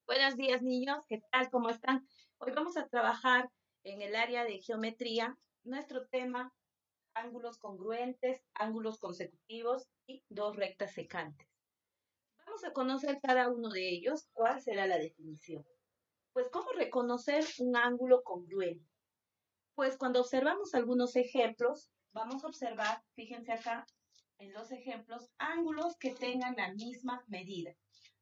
Buenos días, niños. ¿Qué tal? ¿Cómo están? Hoy vamos a trabajar en el área de geometría. Nuestro tema, ángulos congruentes, ángulos consecutivos y dos rectas secantes. Vamos a conocer cada uno de ellos. ¿Cuál será la definición? Pues, ¿cómo reconocer un ángulo congruente? Pues cuando observamos algunos ejemplos, vamos a observar, fíjense acá en los ejemplos, ángulos que tengan la misma medida.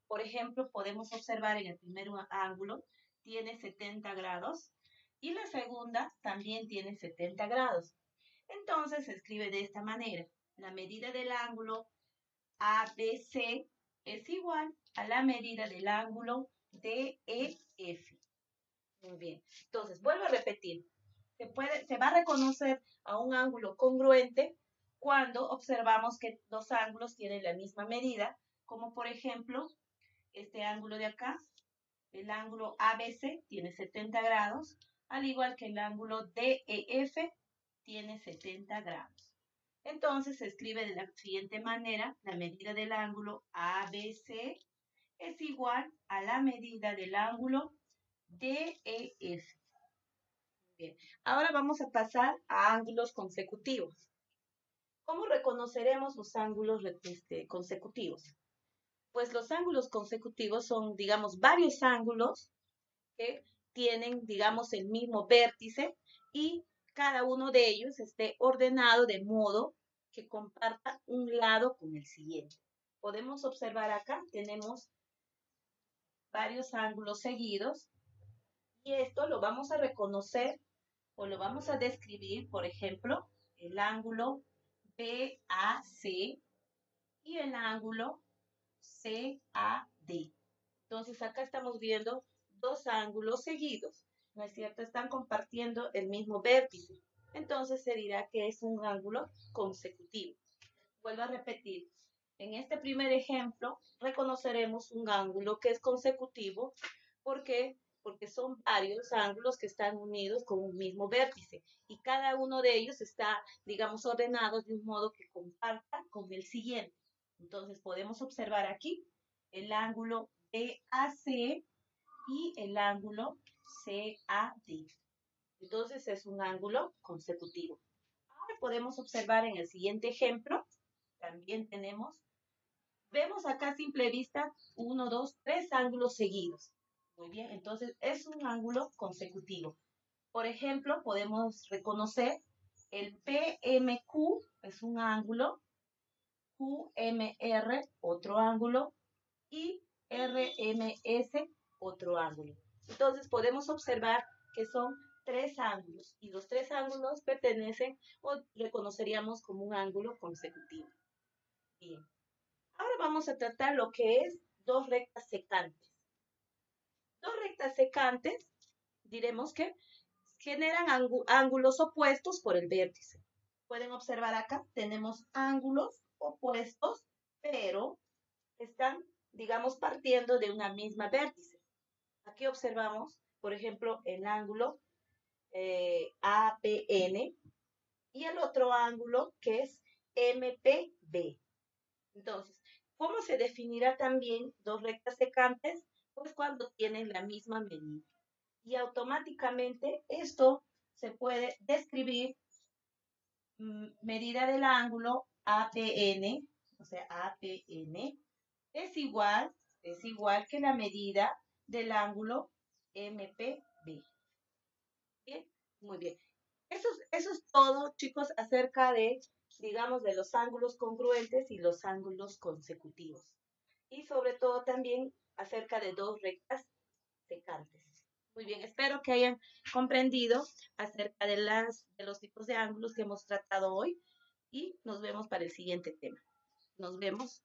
Por ejemplo, podemos observar en el primer ángulo tiene 70 grados y la segunda también tiene 70 grados. Entonces se escribe de esta manera. La medida del ángulo ABC es igual a la medida del ángulo DEF. Muy bien. Entonces, vuelvo a repetir. Se va a reconocer a un ángulo congruente cuando observamos que dos ángulos tienen la misma medida, como por ejemplo este ángulo de acá, el ángulo ABC tiene 70 grados, al igual que el ángulo DEF tiene 70 grados. Entonces se escribe de la siguiente manera: la medida del ángulo ABC es igual a la medida del ángulo DEF. Bien, ahora vamos a pasar a ángulos consecutivos. ¿Cómo reconoceremos los ángulos consecutivos? Pues los ángulos consecutivos son, digamos, varios ángulos que tienen, digamos, el mismo vértice y cada uno de ellos esté ordenado de modo que comparta un lado con el siguiente. Podemos observar acá, tenemos varios ángulos seguidos y esto lo vamos a reconocer o lo vamos a describir, por ejemplo, el ángulo BAC y el ángulo CAD. Entonces acá estamos viendo dos ángulos seguidos, ¿no es cierto? Están compartiendo el mismo vértice. Entonces se dirá que es un ángulo consecutivo. Vuelvo a repetir. En este primer ejemplo reconoceremos un ángulo que es consecutivo. ¿Por qué? Porque son varios ángulos que están unidos con un mismo vértice y cada uno de ellos está, digamos, ordenado de un modo que comparta con el siguiente. Entonces podemos observar aquí el ángulo BAC y el ángulo CAD. Entonces es un ángulo consecutivo. Ahora podemos observar en el siguiente ejemplo, también vemos acá a simple vista, 1, 2, 3 ángulos seguidos. Muy bien, entonces es un ángulo consecutivo. Por ejemplo, podemos reconocer el PMQ, es un ángulo, QMR, otro ángulo, y RMS, otro ángulo. Entonces podemos observar que son tres ángulos y los tres ángulos pertenecen o reconoceríamos como un ángulo consecutivo. Bien, ahora vamos a tratar lo que es dos rectas secantes. Dos rectas secantes, diremos que generan ángulos opuestos por el vértice. Pueden observar acá, tenemos ángulos opuestos, pero están, digamos, partiendo de una misma vértice. Aquí observamos, por ejemplo, el ángulo APN y el otro ángulo que es MPB. Entonces, ¿cómo se definirá también dos rectas secantes? Pues cuando tienen la misma medida. Y automáticamente esto se puede describir medida del ángulo APN, o sea, APN es igual que la medida del ángulo MPB. Bien, muy bien. Eso es todo, chicos, acerca de, digamos, de los ángulos congruentes y los ángulos consecutivos. Y sobre todo también acerca de dos rectas secantes. Muy bien, espero que hayan comprendido acerca de los tipos de ángulos que hemos tratado hoy y nos vemos para el siguiente tema. Nos vemos.